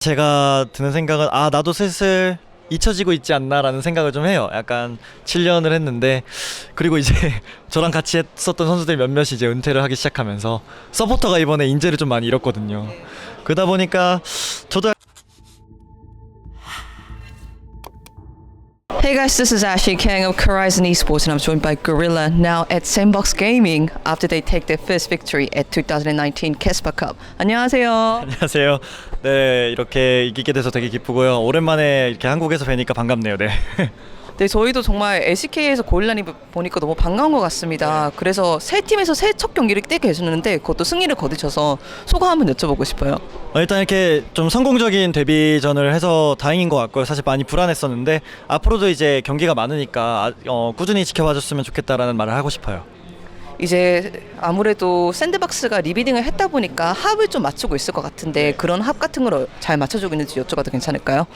제가 드는 생각은 나도 슬슬 잊혀지고 있지 않나라는 생각을 좀 해요. 약간 7년을 했는데, 그리고 이제 저랑 같이 했었던 선수들 몇몇이 이제 은퇴를 하기 시작하면서 서포터가 이번에 인재를 좀 많이 잃었거든요. 그러다 보니까 저도 Hey guys, this is Ashley Kang of Horizon Esports and I'm joined by GorillA now at SANDBOX Gaming after they take their first victory at 2019 KeSPA Cup. 안녕하세요. 안녕하세요. 네, 이렇게 이기게 돼서 되게 기쁘고요. 오랜만에 이렇게 한국에서 뵈니까 반갑네요. 네. 네, 저희도 정말 LCK에서 고릴라님 보니까 너무 반가운 것 같습니다. 그래서 세 팀에서 새 첫 경기를 뛰게 해주는데 그것도 승리를 거두셔서 소감 한번 여쭤보고 싶어요. 일단 이렇게 좀 성공적인 데뷔전을 해서 다행인 것 같고요. 사실 많이 불안했었는데 앞으로도 이제 경기가 많으니까 꾸준히 지켜봐줬으면 좋겠다라는 말을 하고 싶어요. 이제 아무래도 샌드박스가 리비딩을 했다 보니까 합을 좀 맞추고 있을 것 같은데 그런 합 같은 걸 잘 맞춰주고 있는지 여쭤봐도 괜찮을까요?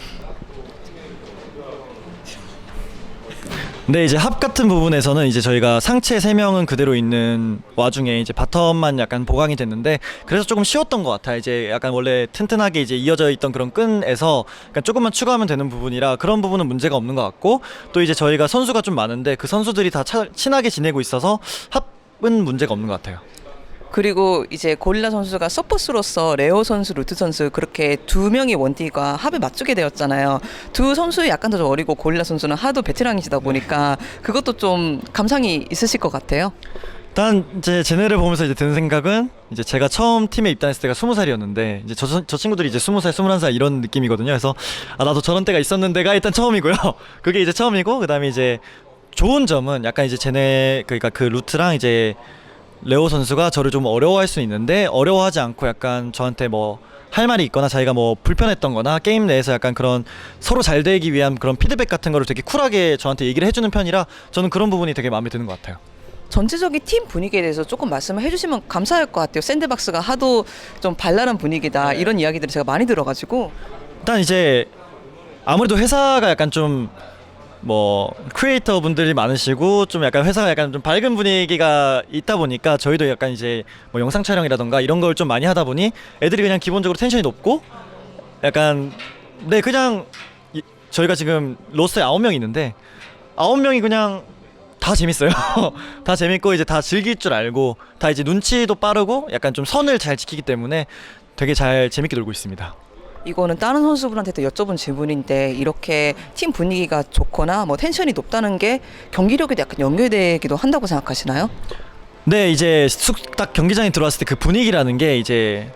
네, 이제 합 같은 부분에서는 이제 저희가 상체 3명은 그대로 있는 와중에 이제 바텀만 약간 보강이 됐는데, 그래서 조금 쉬웠던 것 같아요. 이제 약간 원래 튼튼하게 이제 이어져 있던 그런 끈에서 약간 조금만 추가하면 되는 부분이라 그런 부분은 문제가 없는 것 같고, 또 이제 저희가 선수가 좀 많은데 그 선수들이 다 친하게 지내고 있어서 합은 문제가 없는 것 같아요. 그리고 이제 고릴라 선수가 서포스로서 레오 선수, 루트 선수 그렇게 두 명의 원딜과 합을 맞추게 되었잖아요. 두 선수 약간 더 어리고 고릴라 선수는 하도 베테랑이시다 보니까 그것도 좀 감상이 있으실 것 같아요. 일단 이제 쟤네를 보면서 이제 드는 생각은, 이제 제가 처음 팀에 입단했을 때가 20살이었는데 이제 저 친구들이 이제 20살, 21살 이런 느낌이거든요. 그래서 나도 저런 때가 있었는데가 일단 처음이고요. 그게 이제 처음이고, 그다음에 이제 좋은 점은 약간 이제 쟤네 그러니까 그 루트랑 이제 레오 선수가 저를 좀 어려워할 수 있는데 어려워하지 않고 약간 저한테 뭐 할 말이 있거나 자기가 뭐 불편했던 거나 게임 내에서 약간 그런 서로 잘 되기 위한 그런 피드백 같은 거를 되게 쿨하게 저한테 얘기를 해주는 편이라 저는 그런 부분이 되게 마음에 드는 것 같아요. 전체적인 팀 분위기에 대해서 조금 말씀을 해주시면 감사할 것 같아요. 샌드박스가 하도 좀 발랄한 분위기다 이런 이야기들을 제가 많이 들어가지고. 일단 이제 아무래도 회사가 약간 좀 크리에이터 분들이 많으시고 좀 약간 회사가 약간 좀 밝은 분위기가 있다 보니까 저희도 약간 이제 뭐 영상 촬영이라던가 이런 걸 좀 많이 하다 보니 애들이 그냥 기본적으로 텐션이 높고 약간 그냥 저희가 지금 로스터에 9명 있는데 9명이 그냥 다 재밌어요. 다 재밌고 이제 다 즐길 줄 알고 다 이제 눈치도 빠르고 약간 좀 선을 잘 지키기 때문에 되게 잘 재밌게 놀고 있습니다. 이거는 다른 선수분한테도 여쭤본 질문인데 이렇게 팀 분위기가 좋거나 뭐 텐션이 높다는 게 경기력에도 약간 연결되기도 한다고 생각하시나요? 네, 이제 딱 경기장에 들어왔을 때 그 분위기라는 게 이제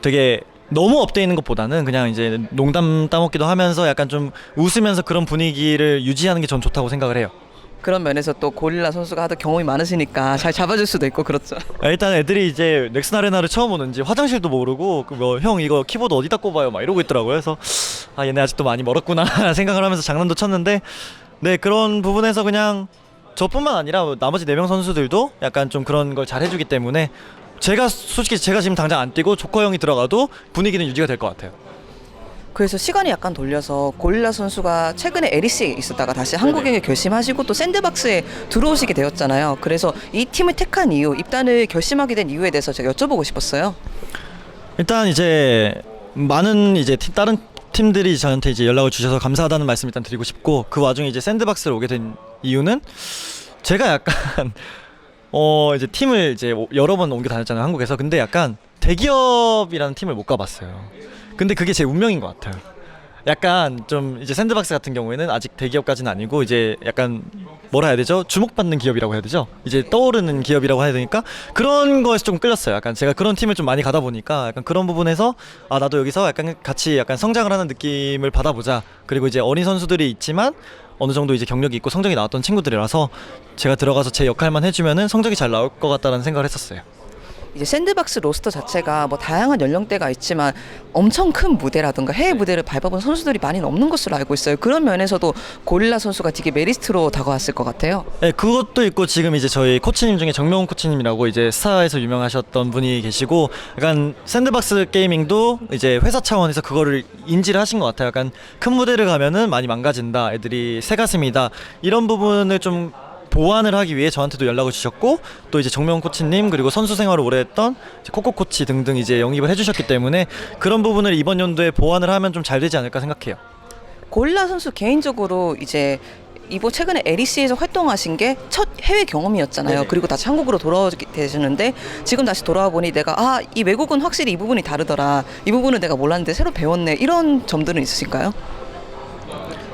되게 너무 업돼 있는 것보다는 그냥 이제 농담 따먹기도 하면서 약간 좀 웃으면서 그런 분위기를 유지하는 게 전 좋다고 생각을 해요. 그런 면에서 또 고릴라 선수가 하도 경험이 많으시니까 잘 잡아줄 수도 있고 그렇죠. 일단 애들이 이제 넥슨 아레나를 처음 오는지 화장실도 모르고 형 이거 키보드 어디다 꼽아요 막 이러고 있더라고요. 그래서 얘네 아직도 많이 멀었구나 생각을 하면서 장난도 쳤는데, 네, 그런 부분에서 그냥 저뿐만 아니라 나머지 4명 선수들도 약간 좀 그런 걸 잘 해주기 때문에 솔직히 제가 지금 당장 안 뛰고 조커 형이 들어가도 분위기는 유지가 될 것 같아요. 그래서 시간이 약간 돌려서 고릴라 선수가 최근에 LEC에 있었다가 다시 한국에 결심하시고 또 샌드박스에 들어오시게 되었잖아요. 그래서 이 팀을 택한 이유, 입단을 결심하게 된 이유에 대해서 제가 여쭤보고 싶었어요. 일단 이제 많은 이제 다른 팀들이 저한테 이제 연락을 주셔서 감사하다는 말씀 일단 드리고 싶고, 그 와중에 이제 샌드박스를 오게 된 이유는 제가 약간 이제 팀을 이제 여러 번 옮겨 다녔잖아요, 한국에서. 근데 약간 대기업이라는 팀을 못 가봤어요. 근데 그게 제 운명인 것 같아요. 약간 좀 이제 샌드박스 같은 경우에는 아직 대기업까지는 아니고 이제 약간 뭐라 해야 되죠? 주목받는 기업이라고 해야 되죠? 이제 떠오르는 기업이라고 해야 되니까 그런 거에서 좀 끌렸어요. 약간 제가 그런 팀을 좀 많이 가다 보니까 약간 그런 부분에서 나도 여기서 약간 같이 약간 성장을 하는 느낌을 받아보자. 그리고 이제 어린 선수들이 있지만 어느 정도 이제 경력이 있고 성적이 나왔던 친구들이라서 제가 들어가서 제 역할만 해주면은 성적이 잘 나올 것 같다는 생각을 했었어요. 이제 샌드박스 로스터 자체가 뭐 다양한 연령대가 있지만 엄청 큰 무대라든가 해외 무대를 밟아본 선수들이 많이 없는 것으로 알고 있어요. 그런 면에서도 고릴라 선수가 되게 메리트로 다가왔을 것 같아요. 네, 그것도 있고 지금 이제 저희 코치님 중에 정명훈 코치님이라고 이제 스타에서 유명하셨던 분이 계시고, 약간 샌드박스 게이밍도 이제 회사 차원에서 그거를 인지를 하신 것 같아요. 약간 큰 무대를 가면은 많이 망가진다, 애들이 새가슴이다, 이런 부분을 좀 보완을 하기 위해 저한테도 연락을 주셨고 또 이제 정명 코치님 그리고 선수 생활을 오래 했던 코코 코치 등등 이제 영입을 해주셨기 때문에 그런 부분을 이번 연도에 보완을 하면 좀 잘 되지 않을까 생각해요. 고릴라 선수 개인적으로 이제 이번 최근에 LEC에서 활동하신 게 첫 해외 경험이었잖아요. 네네. 그리고 다시 한국으로 돌아오게 되시는데 지금 다시 돌아와 보니 내가 이 외국은 확실히 이 부분이 다르더라. 이 부분은 내가 몰랐는데 새로 배웠네. 이런 점들은 있으신가요?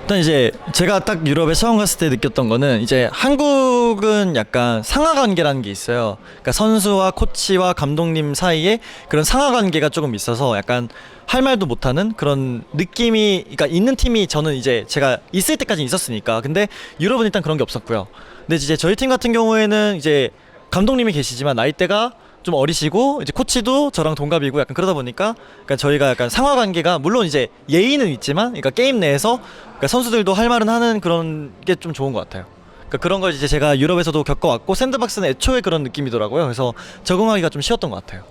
일단 이제 제가 딱 유럽에 처음 갔을 때 느꼈던 거는 이제 한국은 약간 상하 관계라는 게 있어요. 그러니까 선수와 코치와 감독님 사이에 그런 상하 관계가 조금 있어서 약간 할 말도 못하는 그런 느낌이 그러니까 있는 팀이 저는 이제 제가 있을 때까지 있었으니까. 근데 유럽은 일단 그런 게 없었고요. 근데 이제 저희 팀 같은 경우에는 이제 감독님이 계시지만 나이대가 좀 어리시고 이제 코치도 저랑 동갑이고 약간 그러다 보니까 그러니까 저희가 약간 상하 관계가 물론 이제 예의는 있지만 그러니까 게임 내에서 그러니까 선수들도 할 말은 하는 그런 게 좀 좋은 것 같아요. 그러니까 그런 걸 이제 제가 유럽에서도 겪어왔고 샌드박스는 애초에 그런 느낌이더라고요. 그래서 적응하기가 좀 쉬웠던 것 같아요.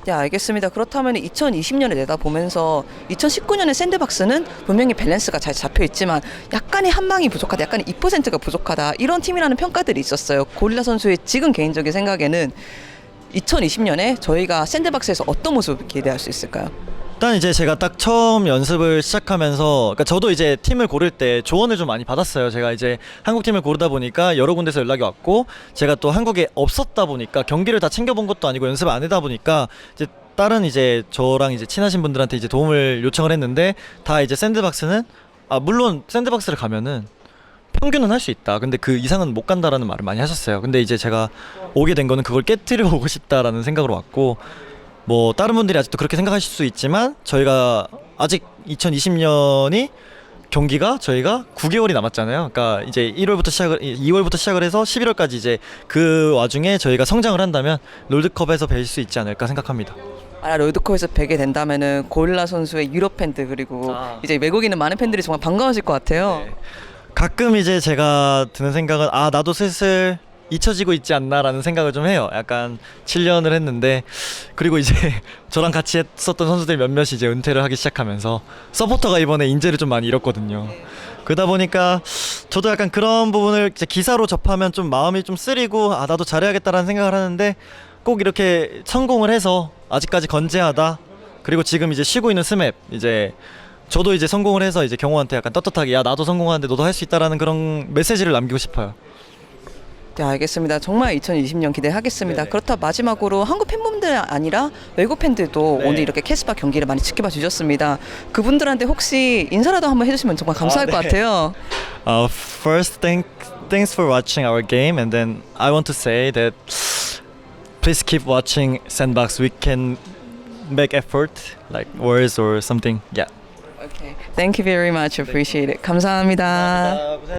네, 알겠습니다. 그렇다면 2020년에 내다보면서 2019년의 샌드박스는 분명히 밸런스가 잘 잡혀 있지만 약간의 한 방이 부족하다, 약간의 2%가 부족하다 이런 팀이라는 평가들이 있었어요. 고릴라 선수의 지금 개인적인 생각에는 2020년에 저희가 샌드박스에서 어떤 모습을 기대할 수 있을까요? 일단 이제 제가 딱 처음 연습을 시작하면서 그러니까 저도 이제 팀을 고를 때 조언을 좀 많이 받았어요. 제가 이제 한국 팀을 고르다 보니까 여러 군데서 연락이 왔고 제가 또 한국에 없었다 보니까 경기를 다 챙겨본 것도 아니고 연습을 안 하다 보니까 이제 다른 이제 저랑 이제 친하신 분들한테 이제 도움을 요청을 했는데 다 이제 샌드박스는 물론 샌드박스를 가면은 평균은 할 수 있다. 근데 그 이상은 못 간다라는 말을 많이 하셨어요. 근데 이제 제가 오게 된 거는 그걸 깨트려 오고 싶다라는 생각으로 왔고 뭐 다른 분들이 아직도 그렇게 생각하실 수 있지만 저희가 아직 2020년이 경기가 저희가 9개월이 남았잖아요. 그러니까 이제 2월부터 시작을 해서 11월까지 이제 그 와중에 저희가 성장을 한다면 롤드컵에서 뵐 수 있지 않을까 생각합니다. 롤드컵에서 뵈게 된다면은 고릴라 선수의 유럽 팬들 그리고 이제 외국에 있는 많은 팬들이 정말 반가우실 것 같아요. 네. 가끔 이제 제가 드는 생각은 나도 슬슬 잊혀지고 있지 않나라는 생각을 좀 해요. 약간 7년을 했는데 그리고 이제 저랑 같이 했었던 선수들 몇몇이 이제 은퇴를 하기 시작하면서 서포터가 이번에 인재를 좀 많이 잃었거든요. 그러다 보니까 저도 약간 그런 부분을 이제 기사로 접하면 좀 마음이 좀 쓰리고 나도 잘해야겠다라는 생각을 하는데 꼭 이렇게 성공을 해서 아직까지 건재하다. 그리고 지금 이제 쉬고 있는 스맵 이제 저도 이제 성공을 해서 이제 경호한테 약간 떳떳하게 나도 성공하는데 너도 할 수 있다라는 그런 메시지를 남기고 싶어요. 네, 알겠습니다. 정말 2020년 기대하겠습니다. 네네. 그렇다 마지막으로 한국 팬분들 아니라 외국 팬들도 네. 오늘 이렇게 캐스파 경기를 많이 지켜봐 주셨습니다. 그분들한테 혹시 인사라도 한번 해주시면 정말 감사할 것 네. 같아요. First, thanks for watching our game, and then I want to say that please keep watching Sandbox. We can make effort, like words or something. Yeah. Okay. Thank you very much. Appreciate it. 감사합니다. 감사합니다.